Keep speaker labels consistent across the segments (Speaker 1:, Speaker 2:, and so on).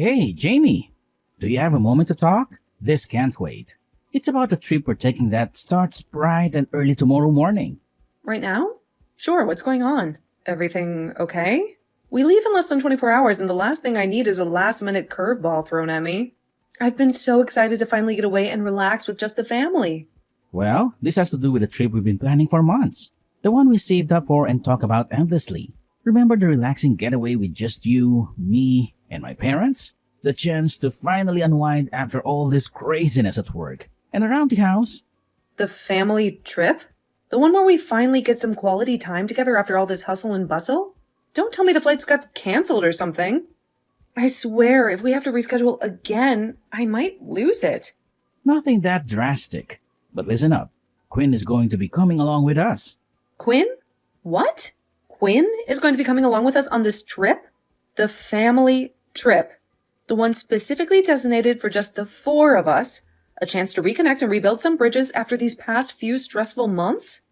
Speaker 1: Hey, Jamie, do you have a moment to talk? This can't wait. It's about the trip we're taking that starts bright and early tomorrow morning.
Speaker 2: Right now? Sure, what's going on? Everything okay? We leave in less than 24 hours, and the last thing I need is a last-minute curveball thrown at me. I've been so excited to finally get away and relax with just the family.
Speaker 1: Well, this has to do with the trip we've been planning for months. The one we saved up for and talk about endlessly. Remember the relaxing getaway with just you, me, and my parents? The chance to finally unwind after all this craziness at work and around the house?
Speaker 2: The family trip? The one where we finally get some quality time together after all this hustle and bustle? Don't tell me the flights got canceled or something. I swear, if we have to reschedule again, I might lose it.
Speaker 1: Nothing that drastic. But listen up. Quinn is going to be coming along with us.
Speaker 2: Quinn? What? Quinn is going to be coming along with us on this trip? The family trip. The one specifically designated for just the four of us. A chance to reconnect and rebuild some bridges after these past few stressful months?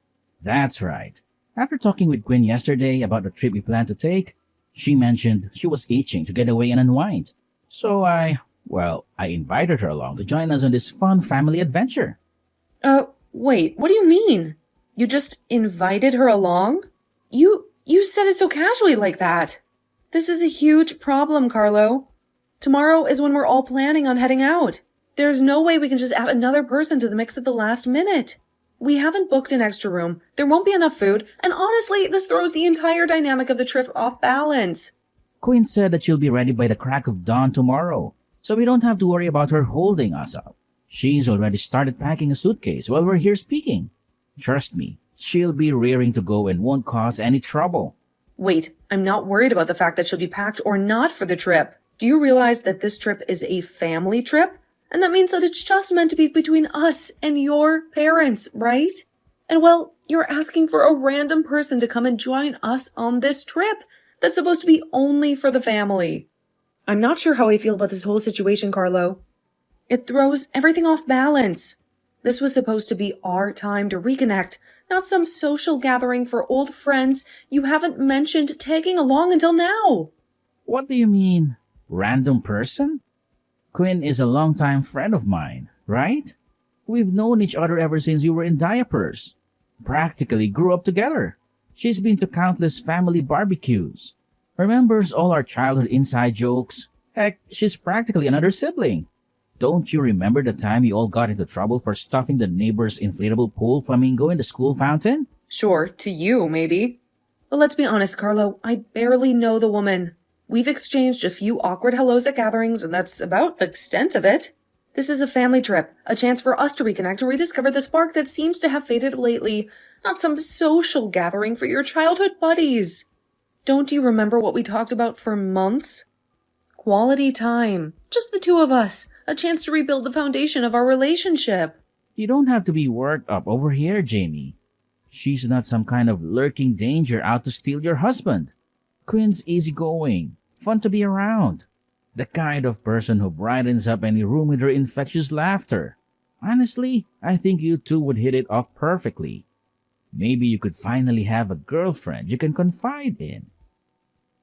Speaker 1: That's right. After talking with Quinn yesterday about the trip we plan to take, she mentioned she was itching to get away and unwind. So I invited her along to join us on this fun family adventure.
Speaker 2: Wait, what do you mean? You just invited her along? You said it so casually like that. This is a huge problem, Carlo. Tomorrow is when we're all planning on heading out. There's no way we can just add another person to the mix at the last minute. We haven't booked an extra room, there won't be enough food, and honestly, this throws the entire dynamic of the trip off balance.
Speaker 1: Quinn said that she'll be ready by the crack of dawn tomorrow, so we don't have to worry about her holding us up. She's already started packing a suitcase while we're here speaking. Trust me, she'll be rearing to go and won't cause any trouble.
Speaker 2: Wait, I'm not worried about the fact that she'll be packed or not for the trip. Do you realize that this trip is a family trip? And that means that it's just meant to be between us and your parents, right? And well, you're asking for a random person to come and join us on this trip that's supposed to be only for the family. I'm not sure how I feel about this whole situation, Carlo. It throws everything off balance. This was supposed to be our time to reconnect, not some social gathering for old friends you haven't mentioned tagging along until now.
Speaker 1: What do you mean, random person? Quinn is a longtime friend of mine, right? We've known each other ever since we were in diapers. Practically grew up together. She's been to countless family barbecues. Remembers all our childhood inside jokes. Heck, she's practically another sibling. Don't you remember the time we all got into trouble for stuffing the neighbor's inflatable pool flamingo in the school fountain?
Speaker 2: Sure, to you, maybe. But let's be honest, Carlo, I barely know the woman. We've exchanged a few awkward hellos at gatherings, and that's about the extent of it. This is a family trip, a chance for us to reconnect and rediscover the spark that seems to have faded lately, not some social gathering for your childhood buddies. Don't you remember what we talked about for months? Quality time. Just the two of us. A chance to rebuild the foundation of our relationship.
Speaker 1: You don't have to be worked up over here, Jamie. She's not some kind of lurking danger out to steal your husband. Quinn's easygoing, fun to be around. The kind of person who brightens up any room with her infectious laughter. Honestly, I think you two would hit it off perfectly. Maybe you could finally have a girlfriend you can confide in.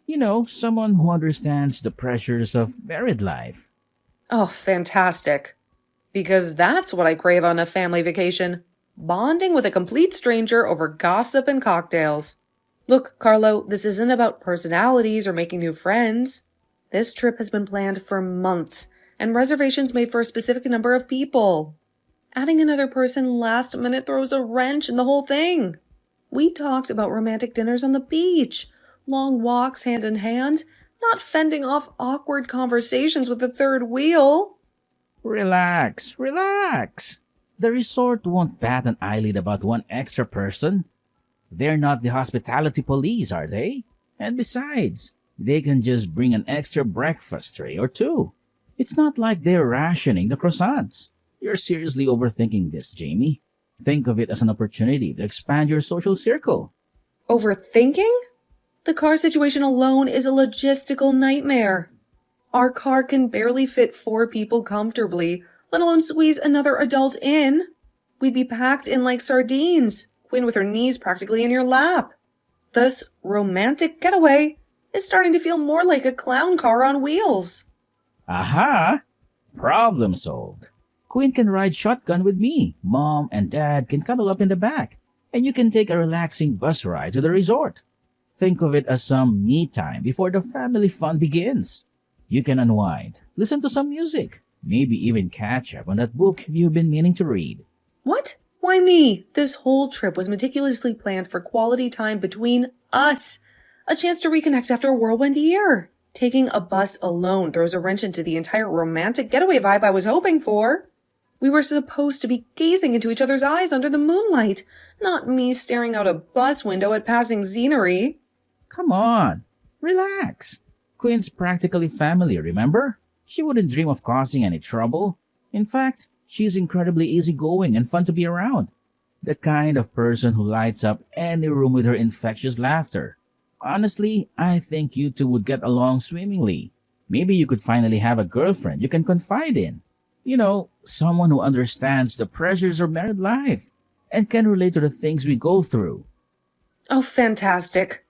Speaker 1: You know, someone who understands the pressures of married life.
Speaker 2: Oh, fantastic. Because that's what I crave on a family vacation. Bonding with a complete stranger over gossip and cocktails. Look, Carlo, this isn't about personalities or making new friends. This trip has been planned for months, and reservations made for a specific number of people. Adding another person last minute throws a wrench in the whole thing. We talked about romantic dinners on the beach, long walks hand in hand, not fending off awkward conversations with the third wheel.
Speaker 1: Relax. The resort won't bat an eyelid about one extra person. They're not the hospitality police, are they? And besides, they can just bring an extra breakfast tray or two. It's not like they're rationing the croissants. You're seriously overthinking this, Jamie. Think of it as an opportunity to expand your social circle.
Speaker 2: Overthinking? The car situation alone is a logistical nightmare. Our car can barely fit 4 people comfortably, let alone squeeze another adult in. We'd be packed in like sardines. Quinn with her knees practically in your lap. This romantic getaway is starting to feel more like a clown car on wheels.
Speaker 1: Aha! Problem solved. Queen can ride shotgun with me. Mom and Dad can cuddle up in the back. And you can take a relaxing bus ride to the resort. Think of it as some me time before the family fun begins. You can unwind, listen to some music, maybe even catch up on that book you've been meaning to read.
Speaker 2: What? Why me? This whole trip was meticulously planned for quality time between us. A chance to reconnect after a whirlwind year. Taking a bus alone throws a wrench into the entire romantic getaway vibe I was hoping for. We were supposed to be gazing into each other's eyes under the moonlight, not me staring out a bus window at passing scenery.
Speaker 1: Come on, relax. Quinn's practically family, remember? She wouldn't dream of causing any trouble. In fact, she's incredibly easygoing and fun to be around. The kind of person who lights up any room with her infectious laughter. Honestly, I think you two would get along swimmingly. Maybe you could finally have a girlfriend you can confide in. You know, someone who understands the pressures of married life and can relate to the things we go through.
Speaker 2: Oh, fantastic.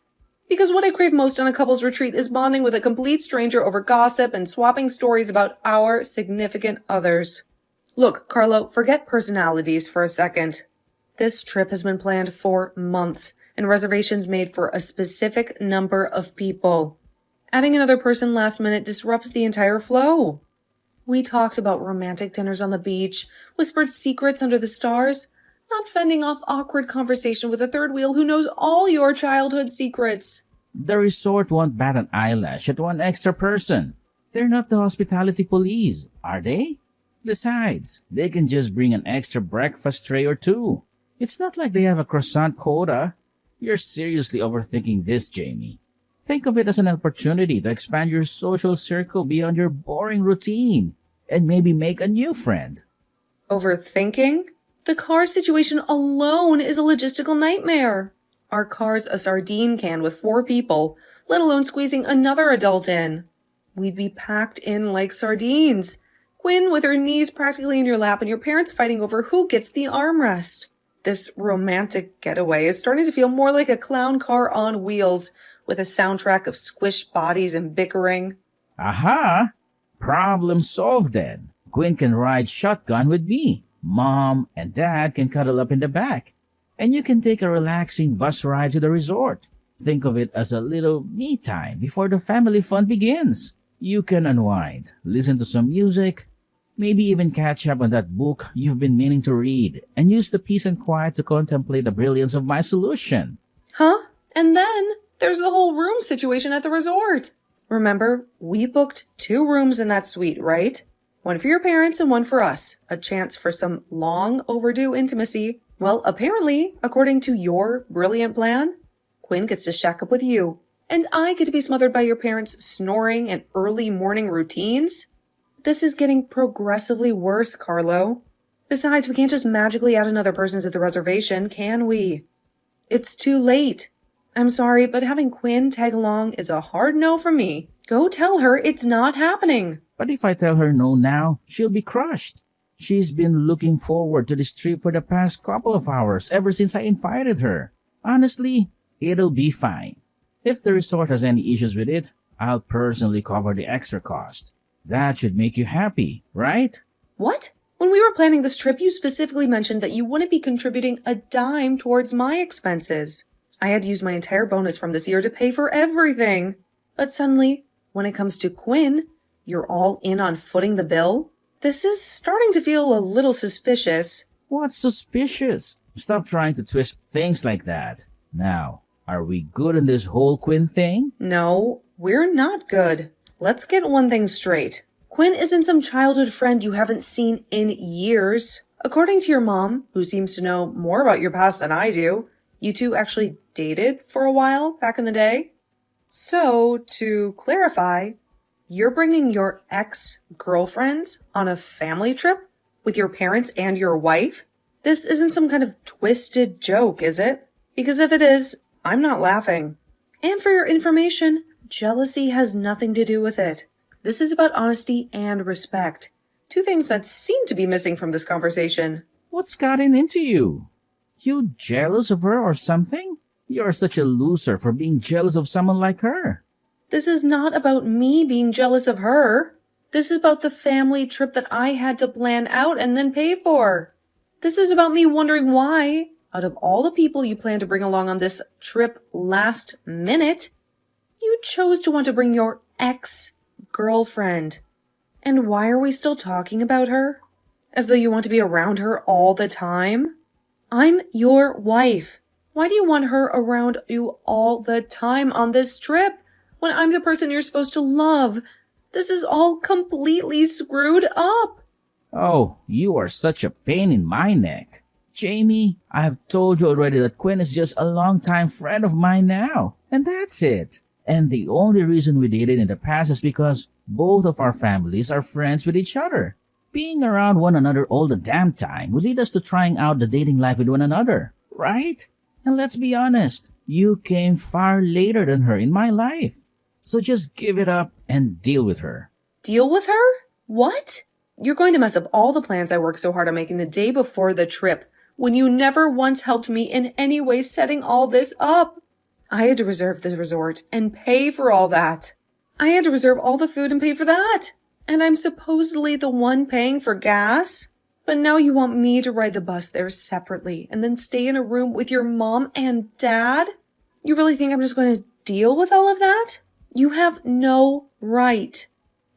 Speaker 2: Because what I crave most on a couple's retreat is bonding with a complete stranger over gossip and swapping stories about our significant others. Look, Carlo, forget personalities for a second. This trip has been planned for months and reservations made for a specific number of people. Adding another person last minute disrupts the entire flow. We talked about romantic dinners on the beach, whispered secrets under the stars, not fending off awkward conversation with a third wheel who knows all your childhood secrets.
Speaker 1: The resort won't bat an eyelash at one extra person. They're not the hospitality police, are they? Besides, they can just bring an extra breakfast tray or two. It's not like they have a croissant quota. You're seriously overthinking this, Jamie. Think of it as an opportunity to expand your social circle beyond your boring routine and maybe make a new friend.
Speaker 2: Overthinking? The car situation alone is a logistical nightmare. Our car's a sardine can with 4 people, let alone squeezing another adult in. We'd be packed in like sardines. Quinn with her knees practically in your lap and your parents fighting over who gets the armrest. This romantic getaway is starting to feel more like a clown car on wheels with a soundtrack of squished bodies and bickering.
Speaker 1: Aha! Problem solved then. Quinn can ride shotgun with me. Mom and Dad can cuddle up in the back. And you can take a relaxing bus ride to the resort. Think of it as a little me time before the family fun begins. You can unwind, listen to some music, maybe even catch up on that book you've been meaning to read, and use the peace and quiet to contemplate the brilliance of my solution.
Speaker 2: Huh? And then there's the whole room situation at the resort. Remember, we booked 2 rooms in that suite, right? One for your parents and one for us. A chance for some long overdue intimacy. Well, apparently, according to your brilliant plan, Quinn gets to shack up with you. And I get to be smothered by your parents' snoring and early morning routines. This is getting progressively worse, Carlo. Besides, we can't just magically add another person to the reservation, can we? It's too late. I'm sorry, but having Quinn tag along is a hard no from me. Go tell her it's not happening.
Speaker 1: But if I tell her no now, she'll be crushed. She's been looking forward to this trip for the past couple of hours ever since I invited her. Honestly, it'll be fine. If the resort has any issues with it, I'll personally cover the extra cost. That should make you happy, right?
Speaker 2: What? When we were planning this trip, you specifically mentioned that you wouldn't be contributing a dime towards my expenses. I had used my entire bonus from this year to pay for everything. But suddenly, when it comes to Quinn, you're all in on footing the bill? This is starting to feel a little suspicious.
Speaker 1: What's suspicious? Stop trying to twist things like that. Now, are we good on this whole Quinn thing?
Speaker 2: No, we're not good. Let's get one thing straight. Quinn isn't some childhood friend you haven't seen in years. According to your mom, who seems to know more about your past than I do, you two actually dated for a while back in the day. So, to clarify, you're bringing your ex-girlfriend on a family trip with your parents and your wife? This isn't some kind of twisted joke, is it? Because if it is, I'm not laughing. And for your information, jealousy has nothing to do with it. This is about honesty and respect. 2 things that seem to be missing from this conversation.
Speaker 1: What's gotten into you? You jealous of her or something? You're such a loser for being jealous of someone like her.
Speaker 2: This is not about me being jealous of her. This is about the family trip that I had to plan out and then pay for. This is about me wondering why, out of all the people you plan to bring along on this trip last minute, you chose to want to bring your ex-girlfriend. And why are we still talking about her? As though you want to be around her all the time? I'm your wife. Why do you want her around you all the time on this trip when I'm the person you're supposed to love? This is all completely screwed up.
Speaker 1: Oh, you are such a pain in my neck. Jamie, I have told you already that Quinn is just a longtime friend of mine now. And that's it. And the only reason we did it in the past is because both of our families are friends with each other. Being around one another all the damn time would lead us to trying out the dating life with one another, right? And let's be honest, you came far later than her in my life. So just give it up and deal with her.
Speaker 2: Deal with her? What? You're going to mess up all the plans I worked so hard on making the day before the trip, when you never once helped me in any way setting all this up. I had to reserve the resort and pay for all that. I had to reserve all the food and pay for that. And I'm supposedly the one paying for gas? But now you want me to ride the bus there separately and then stay in a room with your mom and dad? You really think I'm just going to deal with all of that? You have no right.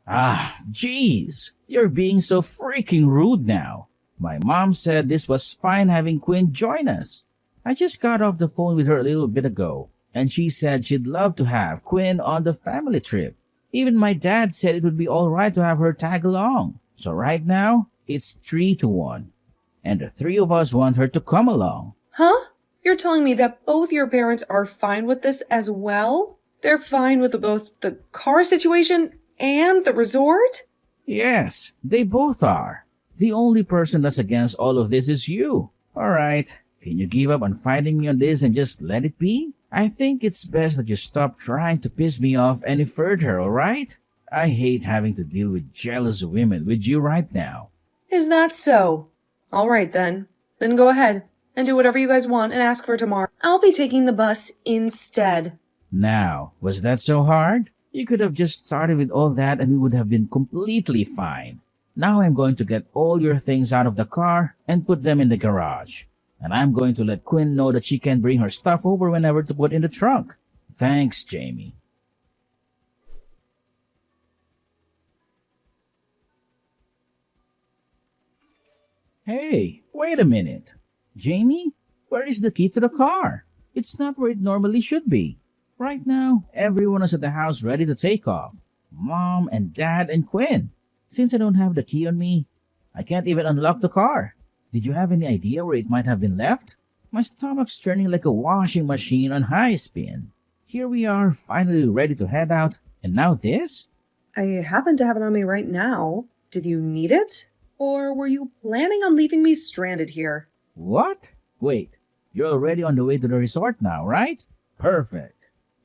Speaker 1: Ah, jeez. You're being so freaking rude now. My mom said this was fine having Quinn join us. I just got off the phone with her a little bit ago, and she said she'd love to have Quinn on the family trip. Even my dad said it would be alright to have her tag along. So right now, it's 3-1. And the three of us want her to come along.
Speaker 2: Huh? You're telling me that both your parents are fine with this as well? They're fine with both the car situation and the resort?
Speaker 1: Yes, they both are. The only person that's against all of this is you. Alright, can you give up on fighting me on this and just let it be? I think it's best that you stop trying to piss me off any further, alright? I hate having to deal with jealous women with you right now.
Speaker 2: Is that so? Alright then. Then go ahead and do whatever you guys want and ask for tomorrow. I'll be taking the bus instead.
Speaker 1: Now, was that so hard? You could have just started with all that and we would have been completely fine. Now I'm going to get all your things out of the car and put them in the garage. And I'm going to let Quinn know that she can bring her stuff over whenever to put in the trunk. Thanks, Jamie. Hey, wait a minute. Jamie, where is the key to the car? It's not where it normally should be. Right now, everyone is at the house ready to take off. Mom and Dad and Quinn. Since I don't have the key on me, I can't even unlock the car. Did you have any idea where it might have been left? My stomach's turning like a washing machine on high spin. Here we are, finally ready to head out, and now this?
Speaker 2: I happen to have it on me right now. Did you need it? Or were you planning on leaving me stranded here?
Speaker 1: What? Wait, you're already on the way to the resort now, right? Perfect.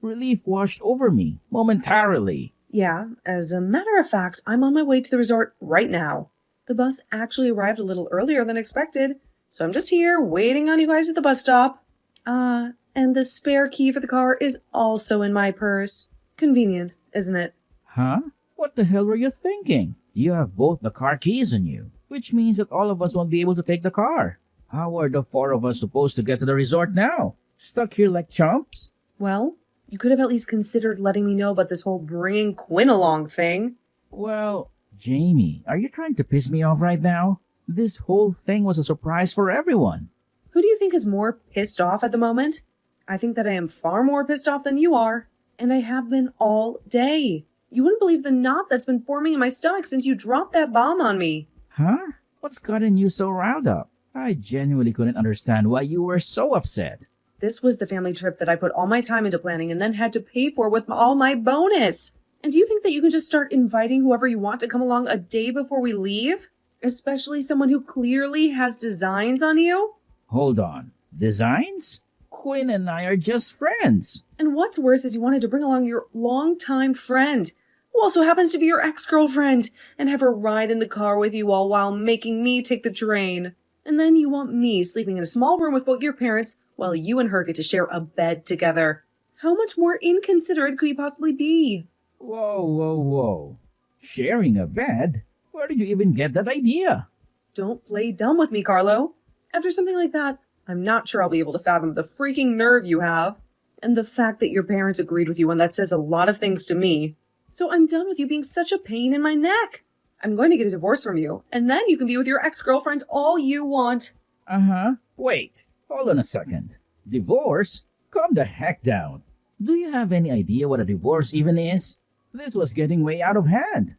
Speaker 1: Relief washed over me, momentarily.
Speaker 2: Yeah, as a matter of fact, I'm on my way to the resort right now. The bus actually arrived a little earlier than expected, so I'm just here waiting on you guys at the bus stop. And the spare key for the car is also in my purse. Convenient, isn't it?
Speaker 1: Huh? What the hell were you thinking? You have both the car keys on you, which means that all of us won't be able to take the car. How are the four of us supposed to get to the resort now? Stuck here like chumps?
Speaker 2: Well, you could have at least considered letting me know about this whole bringing Quinn along thing.
Speaker 1: Well, Jamie, are you trying to piss me off right now? This whole thing was a surprise for everyone.
Speaker 2: Who do you think is more pissed off at the moment? I think that I am far more pissed off than you are, and I have been all day. You wouldn't believe the knot that's been forming in my stomach since you dropped that bomb on me.
Speaker 1: Huh? What's gotten you so riled up? I genuinely couldn't understand why you were so upset.
Speaker 2: This was the family trip that I put all my time into planning and then had to pay for with all my bonus. And do you think that you can just start inviting whoever you want to come along a day before we leave? Especially someone who clearly has designs on you?
Speaker 1: Hold on. Designs? Quinn and I are just friends.
Speaker 2: And what's worse is you wanted to bring along your longtime friend, who also happens to be your ex-girlfriend, and have her ride in the car with you all while making me take the train. And then you want me sleeping in a small room with both your parents while you and her get to share a bed together. How much more inconsiderate could you possibly be?
Speaker 1: Whoa. Sharing a bed? Where did you even get that idea?
Speaker 2: Don't play dumb with me, Carlo. After something like that, I'm not sure I'll be able to fathom the freaking nerve you have. And the fact that your parents agreed with you on that says a lot of things to me. So I'm done with you being such a pain in my neck. I'm going to get a divorce from you, and then you can be with your ex-girlfriend all you want.
Speaker 1: Uh-huh. Wait, hold on a second. Divorce? Calm the heck down. Do you have any idea what a divorce even is? This was getting way out of hand.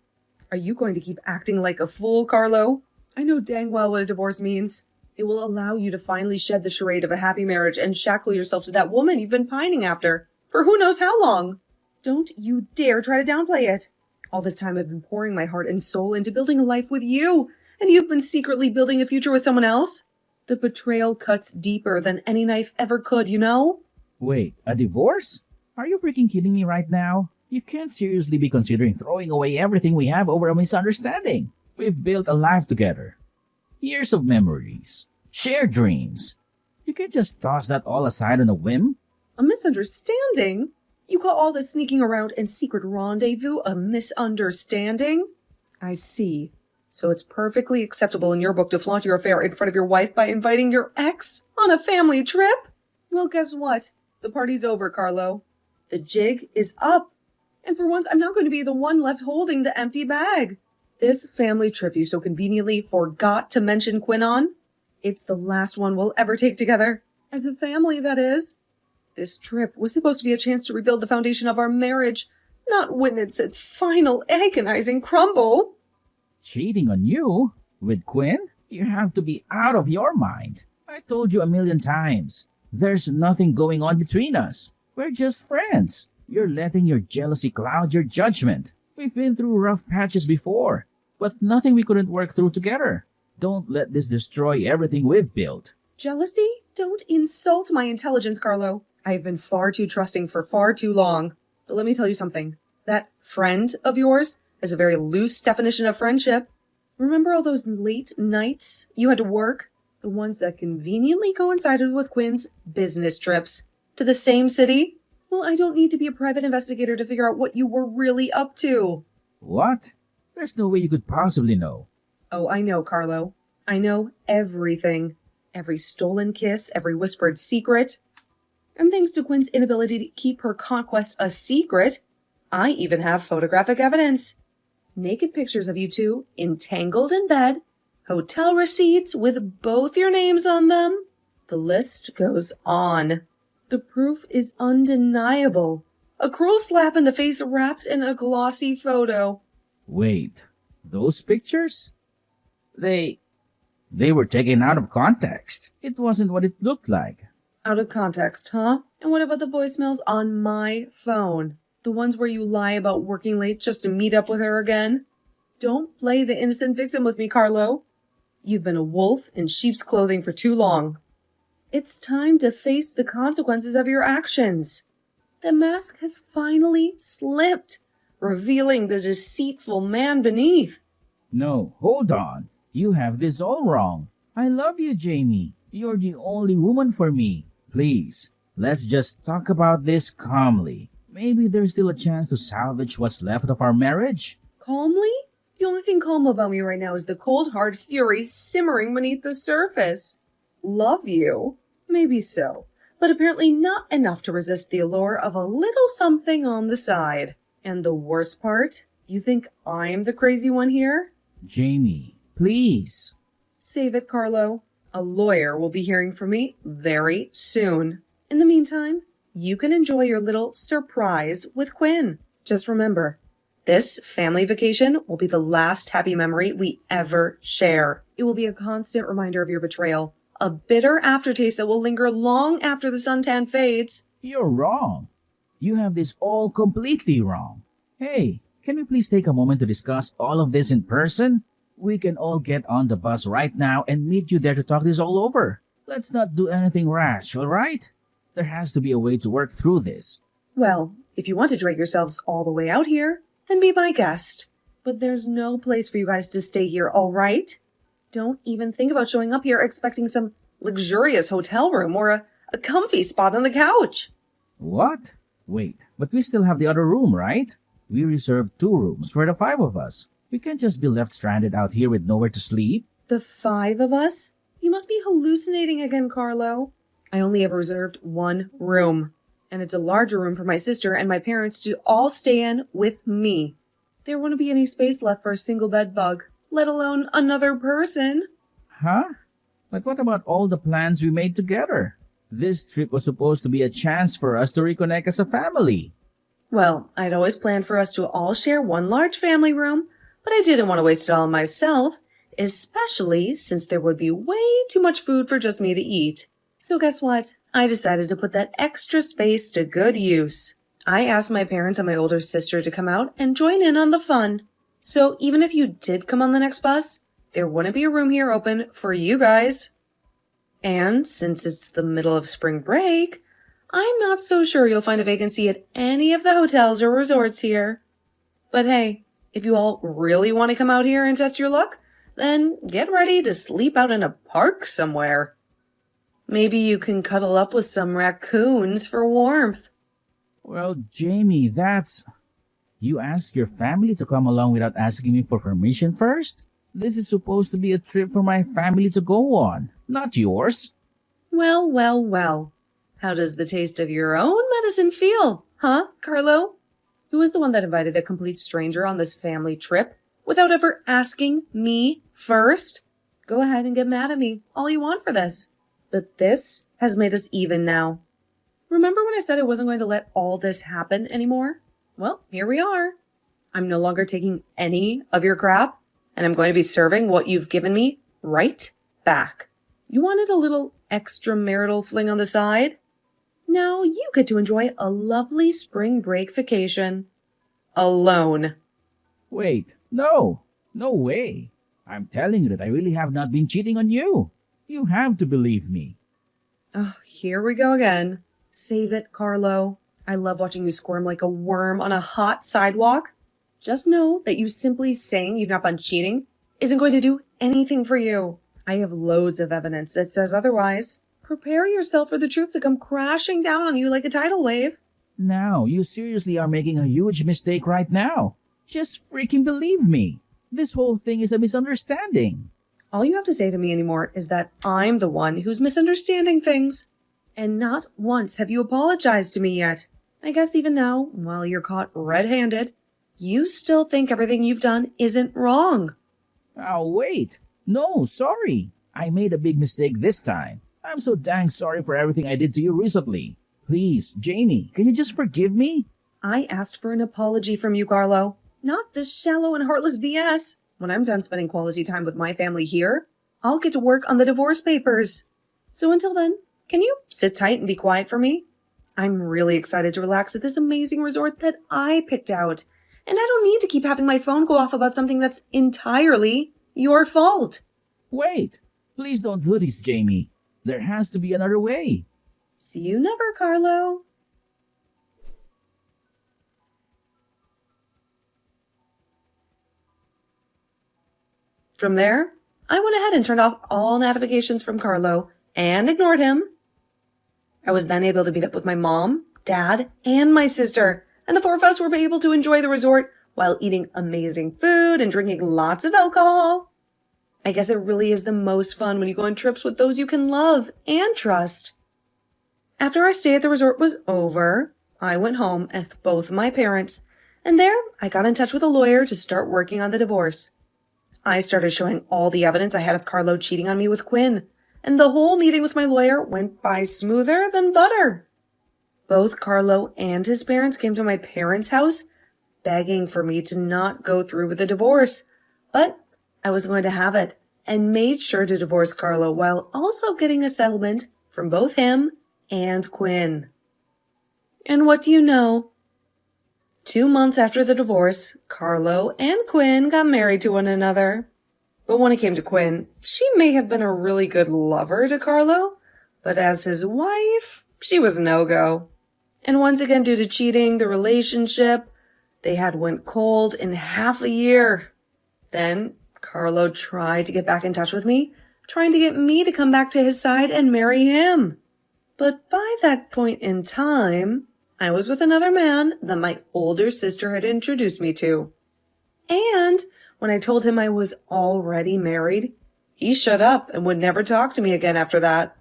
Speaker 2: Are you going to keep acting like a fool, Carlo? I know dang well what a divorce means. It will allow you to finally shed the charade of a happy marriage and shackle yourself to that woman you've been pining after for who knows how long. Don't you dare try to downplay it. All this time I've been pouring my heart and soul into building a life with you, and you've been secretly building a future with someone else? The betrayal cuts deeper than any knife ever could, you know?
Speaker 1: Wait, a divorce? Are you freaking kidding me right now? You can't seriously be considering throwing away everything we have over a misunderstanding. We've built a life together. Years of memories. Shared dreams. You can't just toss that all aside on a whim?
Speaker 2: A misunderstanding? You call all this sneaking around and secret rendezvous a misunderstanding? I see. So it's perfectly acceptable in your book to flaunt your affair in front of your wife by inviting your ex on a family trip? Well, guess what? The party's over, Carlo. The jig is up. And for once, I'm not going to be the one left holding the empty bag. This family trip you so conveniently forgot to mention Quinn on, it's the last one we'll ever take together. As a family, that is. This trip was supposed to be a chance to rebuild the foundation of our marriage, not witness its final agonizing crumble.
Speaker 1: Cheating on you? With Quinn? You have to be out of your mind. I told you a million times. There's nothing going on between us. We're just friends. You're letting your jealousy cloud your judgment. We've been through rough patches before, but nothing we couldn't work through together. Don't let this destroy everything we've built.
Speaker 2: Jealousy? Don't insult my intelligence, Carlo. I've been far too trusting for far too long. But let me tell you something. That friend of yours is a very loose definition of friendship. Remember all those late nights you had to work? The ones that conveniently coincided with Quinn's business trips to the same city? Well, I don't need to be a private investigator to figure out what you were really up to.
Speaker 1: What? There's no way you could possibly know.
Speaker 2: Oh, I know, Carlo. I know everything. Every stolen kiss, every whispered secret. And thanks to Quinn's inability to keep her conquest a secret, I even have photographic evidence. Naked pictures of you two, entangled in bed, hotel receipts with both your names on them. The list goes on. The proof is undeniable. A cruel slap in the face wrapped in a glossy photo.
Speaker 1: Wait, those pictures? They were taken out of context. It wasn't what it looked like.
Speaker 2: Out of context, huh? And what about the voicemails on my phone? The ones where you lie about working late just to meet up with her again? Don't play the innocent victim with me, Carlo. You've been a wolf in sheep's clothing for too long. It's time to face the consequences of your actions. The mask has finally slipped, revealing the deceitful man beneath.
Speaker 1: No, hold on. You have this all wrong. I love you, Jamie. You're the only woman for me. Please, let's just talk about this calmly. Maybe there's still a chance to salvage what's left of our marriage.
Speaker 2: Calmly? The only thing calm about me right now is the cold, hard fury simmering beneath the surface. Love you? Maybe so, but apparently not enough to resist the allure of a little something on the side. And the worst part? You think I'm the crazy one here?
Speaker 1: Jamie, please.
Speaker 2: Save it, Carlo. A lawyer will be hearing from me very soon. In the meantime, you can enjoy your little surprise with Quinn. Just remember, this family vacation will be the last happy memory we ever share. It will be a constant reminder of your betrayal, a bitter aftertaste that will linger long after the suntan fades.
Speaker 1: You're wrong. You have this all completely wrong. Hey, can we please take a moment to discuss all of this in person? We can all get on the bus right now and meet you there to talk this all over. Let's not do anything rash, all right? There has to be a way to work through this.
Speaker 2: Well, if you want to drag yourselves all the way out here, then be my guest. But there's no place for you guys to stay here, all right? Don't even think about showing up here expecting some luxurious hotel room or a comfy spot on the couch.
Speaker 1: What? Wait, but we still have the other room, right? We reserved 2 rooms for the 5 of us. We can't just be left stranded out here with nowhere to sleep.
Speaker 2: The 5 of us? You must be hallucinating again, Carlo. I only have reserved 1 room, and it's a larger room for my sister and my parents to all stay in with me. There wouldn't be any space left for a single bed bug, let alone another person.
Speaker 1: Huh? But what about all the plans we made together? This trip was supposed to be a chance for us to reconnect as a family.
Speaker 2: Well, I'd always planned for us to all share one large family room, but I didn't want to waste it all on myself, especially since there would be way too much food for just me to eat. So guess what? I decided to put that extra space to good use. I asked my parents and my older sister to come out and join in on the fun. So even if you did come on the next bus, there wouldn't be a room here open for you guys. And since it's the middle of spring break, I'm not so sure you'll find a vacancy at any of the hotels or resorts here. But hey, if you all really want to come out here and test your luck, then get ready to sleep out in a park somewhere. Maybe you can cuddle up with some raccoons for warmth.
Speaker 1: Well, Jamie, that's... You asked your family to come along without asking me for permission first? This is supposed to be a trip for my family to go on, not yours.
Speaker 2: Well, well, well. How does the taste of your own medicine feel, huh, Carlo? Who was the one that invited a complete stranger on this family trip without ever asking me first? Go ahead and get mad at me all you want for this. But this has made us even now. Remember when I said I wasn't going to let all this happen anymore? Well, here we are. I'm no longer taking any of your crap, and I'm going to be serving what you've given me right back. You wanted a little extramarital fling on the side? Now you get to enjoy a lovely spring break vacation. Alone.
Speaker 1: Wait, no way. I'm telling you that I really have not been cheating on you. You have to believe me.
Speaker 2: Oh, here we go again. Save it, Carlo. I love watching you squirm like a worm on a hot sidewalk. Just know that you simply saying you've not been cheating isn't going to do anything for you. I have loads of evidence that says otherwise. Prepare yourself for the truth to come crashing down on you like a tidal wave.
Speaker 1: Now, you seriously are making a huge mistake right now. Just freaking believe me. This whole thing is a misunderstanding.
Speaker 2: All you have to say to me anymore is that I'm the one who's misunderstanding things. And not once have you apologized to me yet. I guess even now, while you're caught red-handed, you still think everything you've done isn't wrong.
Speaker 1: Oh, wait. No, sorry. I made a big mistake this time. I'm so dang sorry for everything I did to you recently. Please, Jamie, can you just forgive me?
Speaker 2: I asked for an apology from you, Carlo. Not this shallow and heartless BS. When I'm done spending quality time with my family here, I'll get to work on the divorce papers. So until then, can you sit tight and be quiet for me? I'm really excited to relax at this amazing resort that I picked out. And I don't need to keep having my phone go off about something that's entirely your fault.
Speaker 1: Wait, please don't do this, Jamie. There has to be another way.
Speaker 2: See you never, Carlo. From there, I went ahead and turned off all notifications from Carlo and ignored him. I was then able to meet up with my mom, dad, and my sister, and the 4 of us were able to enjoy the resort while eating amazing food and drinking lots of alcohol. I guess it really is the most fun when you go on trips with those you can love and trust. After our stay at the resort was over, I went home with both my parents, and there I got in touch with a lawyer to start working on the divorce. I started showing all the evidence I had of Carlo cheating on me with Quinn, and the whole meeting with my lawyer went by smoother than butter. Both Carlo and his parents came to my parents' house begging for me to not go through with the divorce, but I was going to have it and made sure to divorce Carlo while also getting a settlement from both him and Quinn. And what do you know? 2 months after the divorce, Carlo and Quinn got married to one another. But when it came to Quinn, she may have been a really good lover to Carlo, but as his wife, she was no-go. And once again, due to cheating, the relationship they had went cold in half a year. Then Carlo tried to get back in touch with me, trying to get me to come back to his side and marry him. But by that point in time, I was with another man that my older sister had introduced me to. And when I told him I was already married, he shut up and would never talk to me again after that.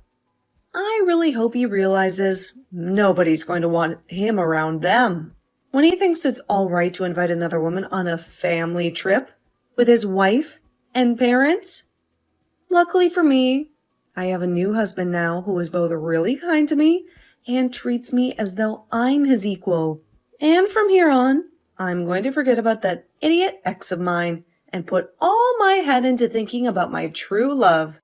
Speaker 2: I really hope he realizes nobody's going to want him around them. When he thinks it's all right to invite another woman on a family trip with his wife and parents. Luckily for me, I have a new husband now who is both really kind to me and treats me as though I'm his equal. And from here on, I'm going to forget about that idiot ex of mine and put all my head into thinking about my true love.